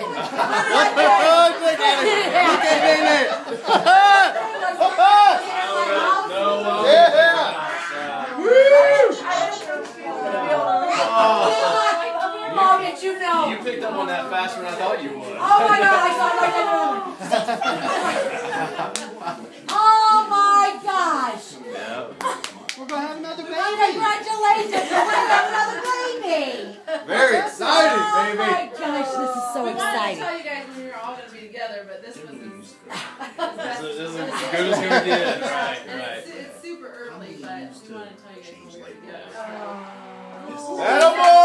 happen. Look at it. Look at it. Mom, did you know? You picked up on that faster than I thought you would. Oh my God, I saw it right there. Oh my gosh. We're going to have another baby. Congratulations, we're going to have another baby. Very exciting, Oh baby. my gosh, this is so We wanted to exciting. tell you guys when we were all going to be together, but this was This is as good as we did. Right, right. It's super early, but we wanted to tell you guys when we were together. Attaboy!